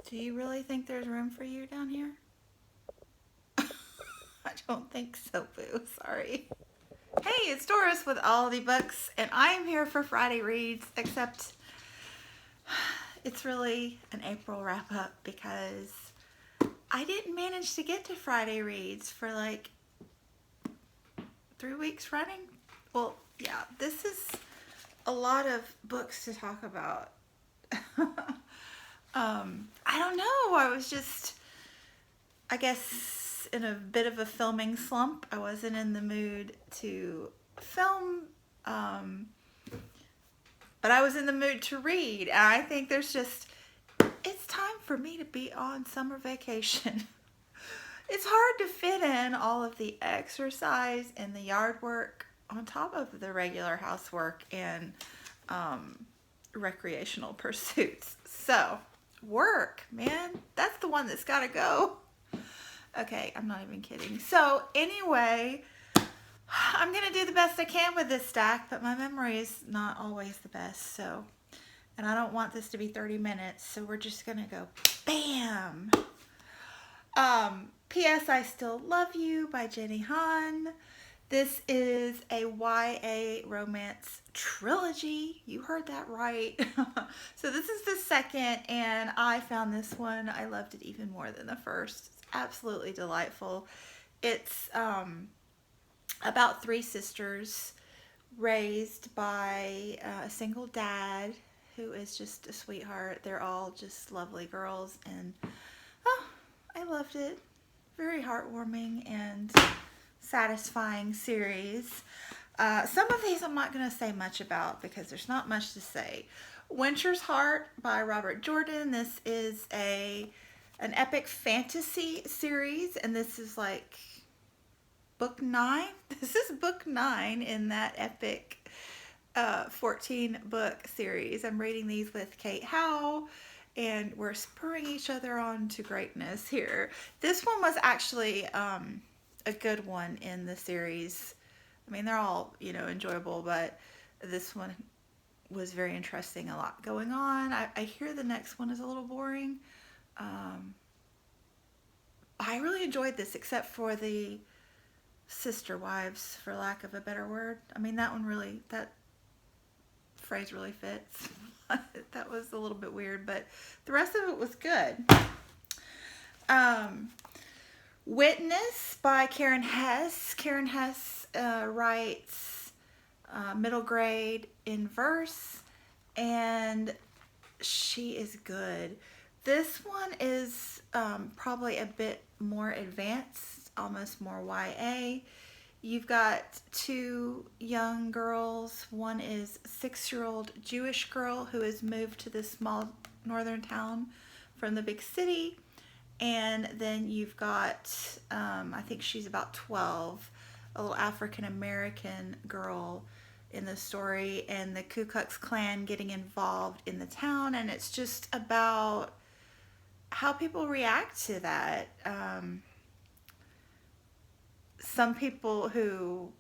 Do you really think there's room for you down here? I don't think so, Boo. Sorry. Hey, it's Doris with All the Books, and I am here for Friday Reads, except it's really an April wrap up because I didn't manage to get to Friday Reads for like 3 weeks running. Well, yeah, this is a lot of books to talk about. I don't know. I was just, I guess, in a bit of a filming slump. I wasn't in the mood to film, um, but I was in the mood to read. And I think it's time for me to be on summer vacation. It's hard to fit in all of the exercise and the yard work on top of the regular housework and um, recreational pursuits. So, work, man, that's the one that's got to go. Okay, I'm not even kidding. So, anyway, I'm going to do the best I can with this stack, but my memory is not always the best. So, and I don't want this to be 30 minutes, so we're just going to go bam. P.S. I Still Love You by Jenny Han. This is a YA romance trilogy. You heard that right. So this is the second, and I found this one. I loved it even more than the first. It's absolutely delightful. It's about three sisters raised by a single dad who is just a sweetheart. They're all just lovely girls, and oh, I loved it. Very heartwarming and satisfying series. Some of these I'm not going to say much about because there's not much to say. Winter's Heart by Robert Jordan. This is an epic fantasy series, and this is like book 9. This is book 9 in that epic 14 book series. I'm reading these with Kate Howe, and we're spurring each other on to greatness here. This one was actually a good one in the series. I mean, they're all, enjoyable, but this one was very interesting. A lot going on. I hear the next one is a little boring. I really enjoyed this, except for the sister wives, for lack of a better word. I mean, that phrase really fits. That was a little bit weird, but the rest of it was good. Witness by Karen Hess. Karen Hess writes middle grade in verse, and she is good. This one is probably a bit more advanced, almost more YA. You've got two young girls. One is a 6-year-old Jewish girl who has moved to this small northern town from the big city. And then you've got, I think she's about 12, a little African American girl in the story, and the Ku Klux Klan getting involved in the town. And it's just about how people react to that. Some people who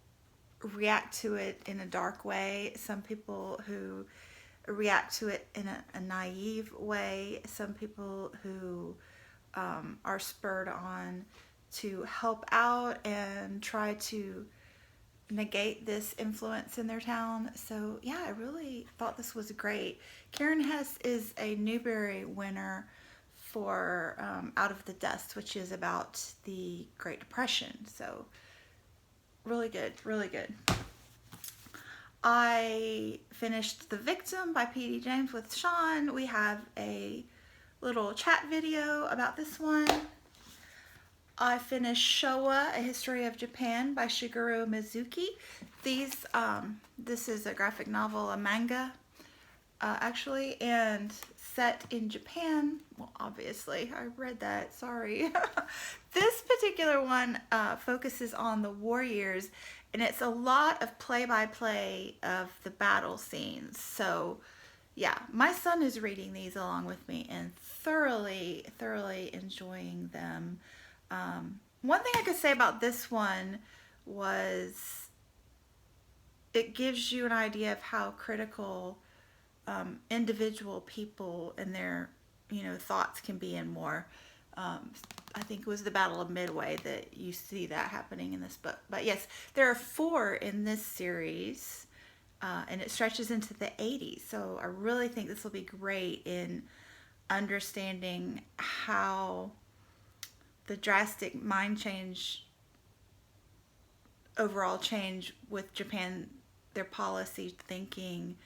react to it in a dark way, some people who react to it in a naive way, some people who are spurred on to help out and try to negate this influence in their town. So yeah, I really thought this was great. Karen Hess is a Newbery winner for Out of the Dust, which is about the Great Depression. So really good, really good. I finished The Victim by P.D. James with Sean. We have a little chat video about this one. I finished Showa, A History of Japan by Shigeru Mizuki. This is a graphic novel, a manga, actually, and set in Japan. Well, obviously, I read that, sorry. This particular one focuses on the war years, and it's a lot of play-by-play of the battle scenes. So, yeah, my son is reading these along with me and thoroughly, thoroughly enjoying them. One thing I could say about this one was it gives you an idea of how critical individual people and their thoughts can be in more. I think it was the Battle of Midway that you see that happening in this book. But yes, there are 4 in this series, and it stretches into the 80s. So I really think this will be great in understanding how the drastic mind change, overall change with Japan, their policy thinking,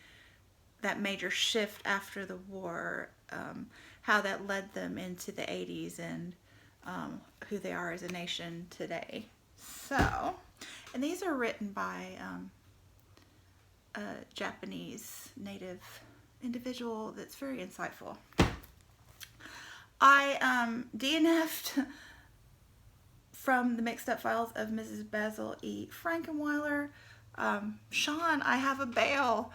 that major shift after the war, how that led them into the 80s, and who they are as a nation today. So, and these are written by a Japanese native individual that's very insightful. I DNF'd from the Mixed Up Files of Mrs. Basil E. Frankenweiler. Sean, I have a bail.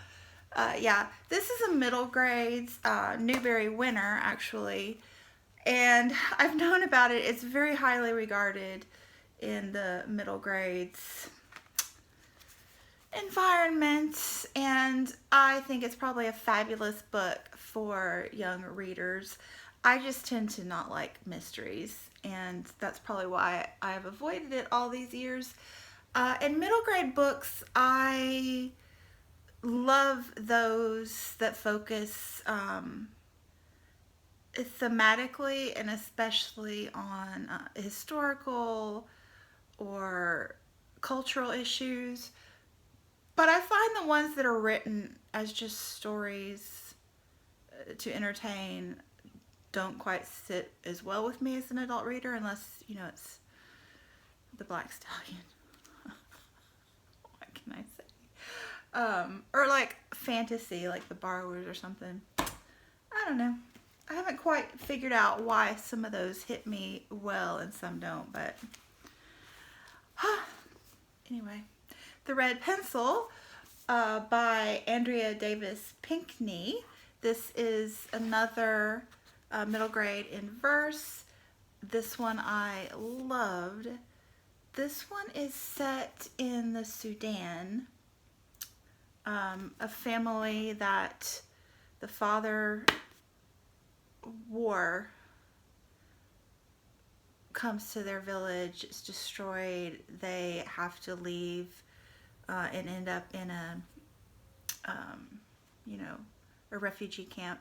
Yeah, this is a middle grades Newbery winner, actually. And I've known about it. It's very highly regarded in the middle grades environment. And I think it's probably a fabulous book for young readers. I just tend to not like mysteries. And that's probably why I've avoided it all these years. In middle grade books, I love those that focus thematically and especially on historical or cultural issues. But I find the ones that are written as just stories to entertain don't quite sit as well with me as an adult reader, unless, it's The Black Stallion. What can I say? Or like fantasy, like The Borrowers or something. I don't know. I haven't quite figured out why some of those hit me well and some don't, but anyway. The Red Pencil by Andrea Davis Pinkney. This is another middle grade in verse. This one I loved. This one is set in the Sudan. A family that the father war comes to their village, it's destroyed, they have to leave and end up in a refugee camp,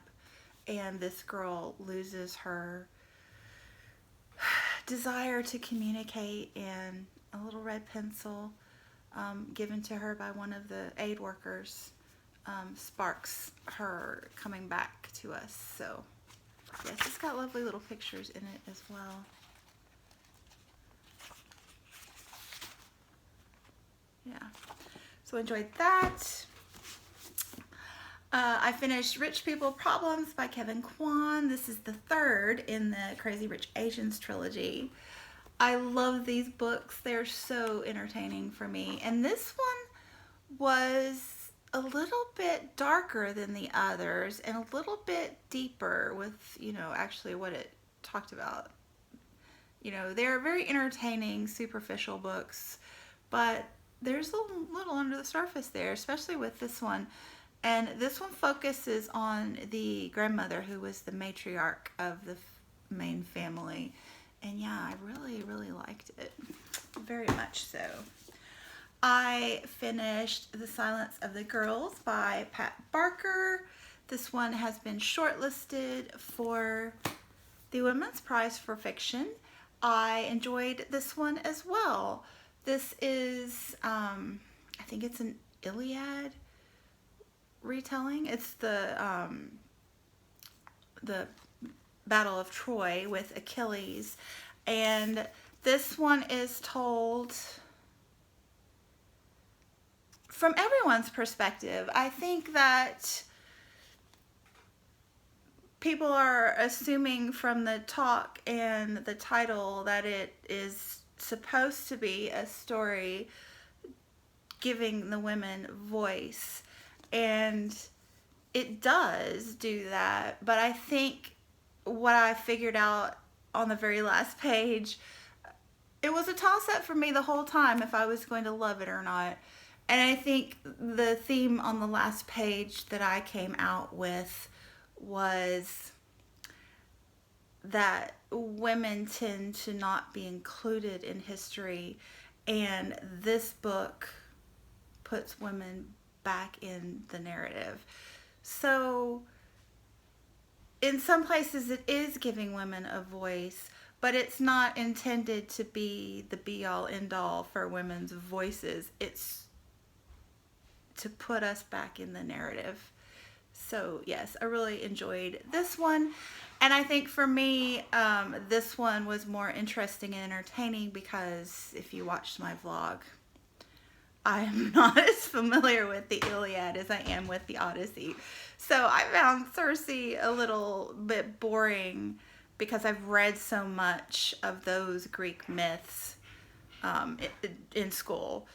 and this girl loses her desire to communicate, and a little red pencil given to her by one of the aid workers sparks her coming back to us. So yes, it's got lovely little pictures in it as well. Yeah, so enjoyed that. I finished Rich People Problems by Kevin Kwan. This is the 3rd in the Crazy Rich Asians trilogy. I love these books. They're so entertaining for me. And this one was a little bit darker than the others and a little bit deeper with, actually what it talked about. They're very entertaining, superficial books, but there's a little under the surface there, especially with this one. And this one focuses on the grandmother who was the matriarch of the main family. And yeah, I really, really liked it. Very much so. I finished The Silence of the Girls by Pat Barker. This one has been shortlisted for the Women's Prize for Fiction. I enjoyed this one as well. This is, I think it's an Iliad retelling. It's the Battle of Troy with Achilles, and this one is told from everyone's perspective. I think that people are assuming from the talk and the title that it is supposed to be a story giving the women voice, and it does do that, but I think what I figured out on the very last page, it was a toss-up for me the whole time if I was going to love it or not. And I think the theme on the last page that I came out with was that women tend to not be included in history, and this book puts women back in the narrative. So, in some places, it is giving women a voice, but it's not intended to be the be all end all for women's voices. It's to put us back in the narrative. So, yes, I really enjoyed this one. And I think for me, this one was more interesting and entertaining because if you watched my vlog, I am not as familiar with the Iliad as I am with the Odyssey. So I found Circe a little bit boring because I've read so much of those Greek myths in school,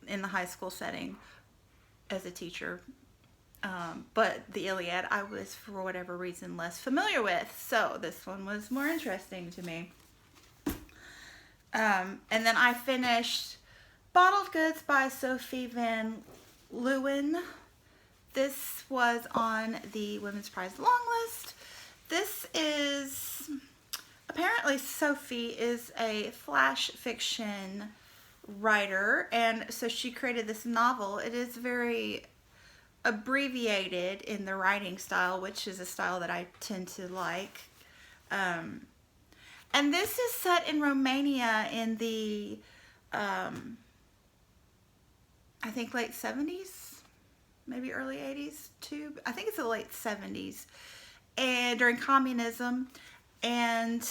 in the high school setting as a teacher. But the Iliad, I was, for whatever reason, less familiar with. So this one was more interesting to me. And then I finished Bottled Goods by Sophie Van Leeuwen. This was on the Women's Prize long list. This is, apparently Sophie is a flash fiction writer, and so she created this novel. It is very abbreviated in the writing style, which is a style that I tend to like. And this is set in Romania in the, I think late 70s, maybe early 80s too. I think it's the late 70s, and during communism. And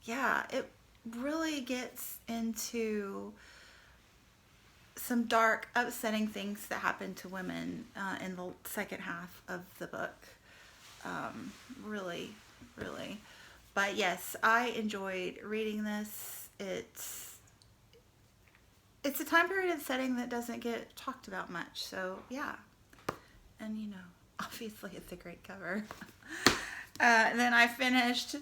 yeah, it really gets into some dark, upsetting things that happen to women in the second half of the book. Really. But yes, I enjoyed reading this. It's a time period and setting that doesn't get talked about much. So yeah, and you know, obviously it's a great cover. And then I finished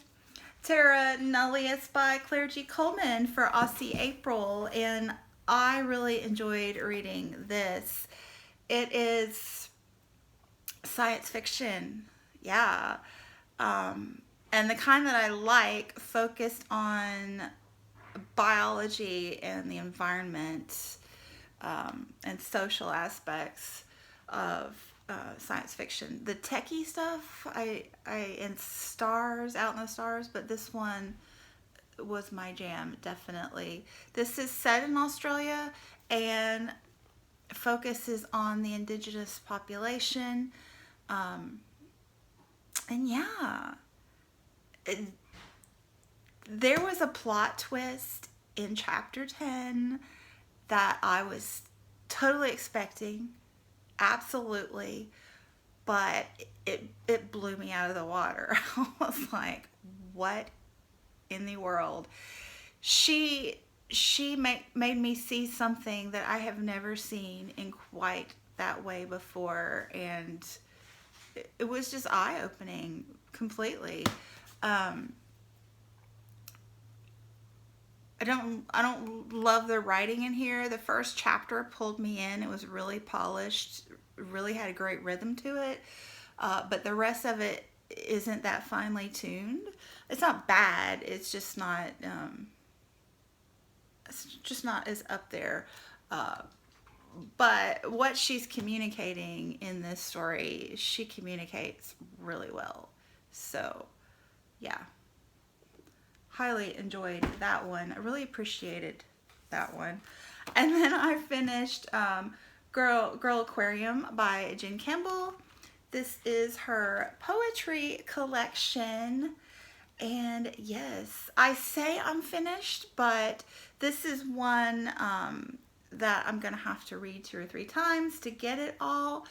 Terra Nullius by Claire G. Coleman for Aussie April, and I really enjoyed reading this. It is science fiction, yeah, and the kind that I like, focused on biology and the environment, and social aspects of science fiction. The techie stuff, and stars, out in the stars, but this one was my jam, definitely. This is set in Australia and focuses on the indigenous population. And yeah, there was a plot twist in chapter 10 that I was totally expecting, absolutely, but it blew me out of the water. I was like, what in the world? She made me see something that I have never seen in quite that way before, and it was just eye-opening completely. I don't love the writing in here. The first chapter pulled me in. It was really polished, really had a great rhythm to it. But the rest of it isn't that finely tuned. It's not bad. It's just not as up there. But what she's communicating in this story, she communicates really well. So, yeah. Highly enjoyed that one. I really appreciated that one. And then I finished Girl Aquarium by Jen Campbell. This is her poetry collection. And yes, I say I'm finished, but this is one that I'm going to have to read 2 or 3 times to get it all.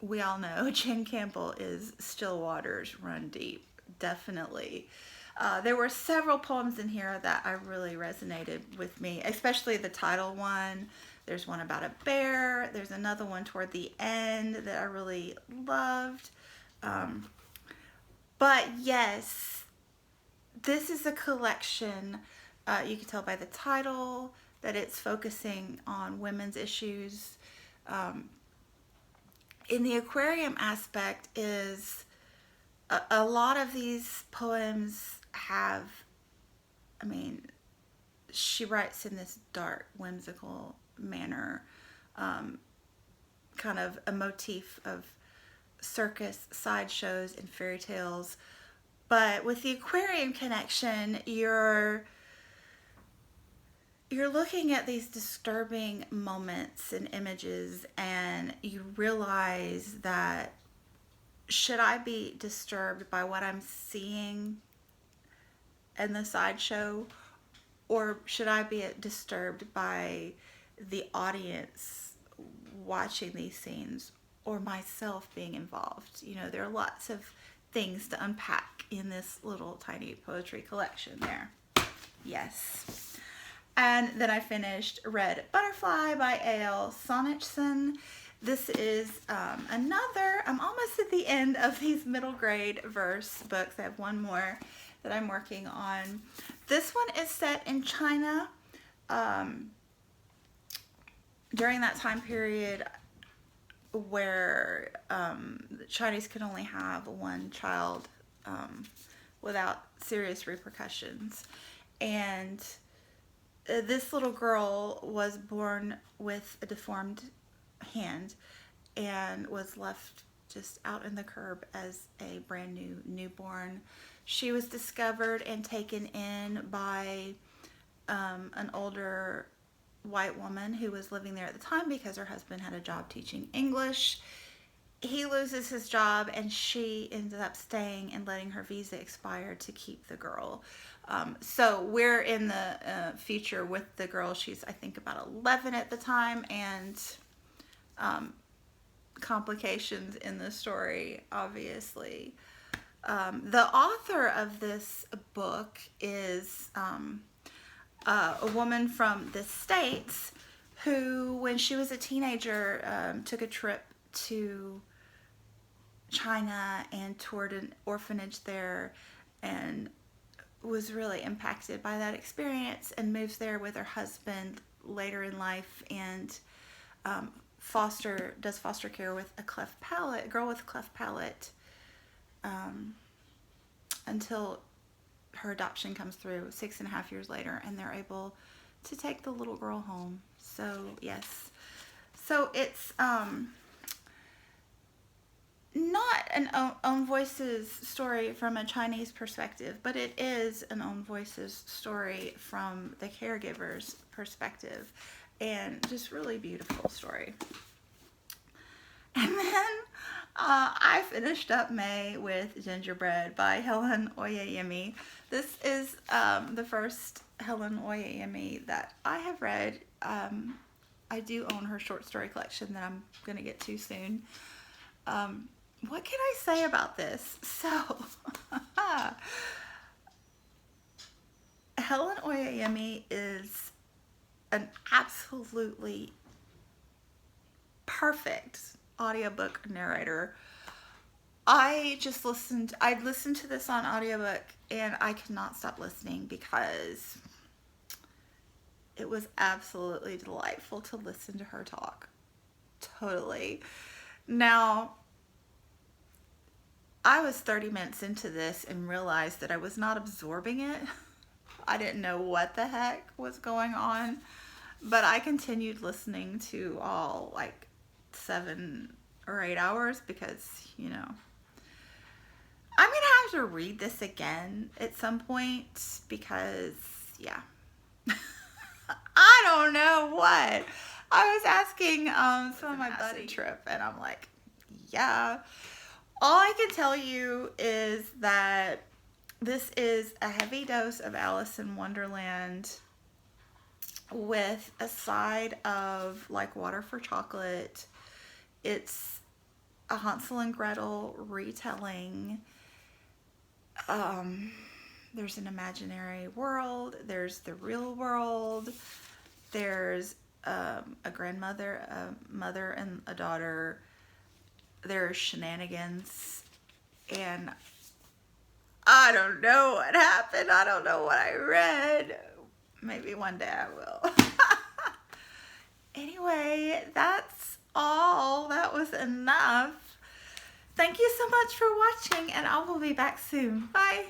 We all know Jen Campbell is still waters run deep, definitely. There were several poems in here that I really resonated with me, especially the title one. There's one about a bear. There's another one toward the end that I really loved. But yes, this is a collection. You can tell by the title that it's focusing on women's issues. In the aquarium aspect is a lot of these poems have, I mean, she writes in this dark, whimsical manner, kind of a motif of circus, sideshows, and fairy tales. But with the Aquarium connection, you're looking at these disturbing moments and images, and you realize that, should I be disturbed by what I'm seeing in the sideshow, or should I be disturbed by the audience watching these scenes, or myself being involved? You know, there are lots of things to unpack in this little tiny poetry collection there. Yes. And then I finished Red Butterfly by A.L. Sonnetson. This is another, I'm almost at the end of these middle grade verse books. I have one more that I'm working on. This one is set in China during that time period where the Chinese could only have one child without serious repercussions. And this little girl was born with a deformed hand and was left just out in the curb as a brand new newborn. She was discovered and taken in by an older white woman who was living there at the time because her husband had a job teaching English. He loses his job and she ends up staying and letting her visa expire to keep the girl. So we're in the future with the girl. She's, I think, about 11 at the time, and complications in the story, obviously. The author of this book is a woman from the States who, when she was a teenager, took a trip to China and toured an orphanage there, and was really impacted by that experience, and moves there with her husband later in life, and does foster care with a girl with a cleft palate, until her adoption comes through 6.5 years later, and they're able to take the little girl home. So yes, so it's not an own voices story from a Chinese perspective, but it is an own voices story from the caregiver's perspective, and just really beautiful story. And then I finished up May with Gingerbread by Helen Oyeyemi. This is the first Helen Oyeyemi that I have read. I do own her short story collection that I'm going to get to soon. What can I say about this? So, Helen Oyeyemi is an absolutely perfect audiobook narrator. I listened to this on audiobook, and I could not stop listening because it was absolutely delightful to listen to her talk. Totally. Now, I was 30 minutes into this and realized that I was not absorbing it. I didn't know what the heck was going on, but I continued listening to all like 7 or 8 hours because, you know, I'm going to have to read this again at some point because, yeah. I don't know what. I was asking some of my buddy trip, and I'm like, yeah. All I can tell you is that this is a heavy dose of Alice in Wonderland with a side of like Water for Chocolate. It's a Hansel and Gretel retelling. There's an imaginary world. There's the real world. There's a grandmother, a mother, and a daughter. There's shenanigans, and I don't know what happened. I don't know what I read. Maybe one day I will. Anyway, that's all. That was enough. Thank you so much for watching, and I will be back soon. Bye.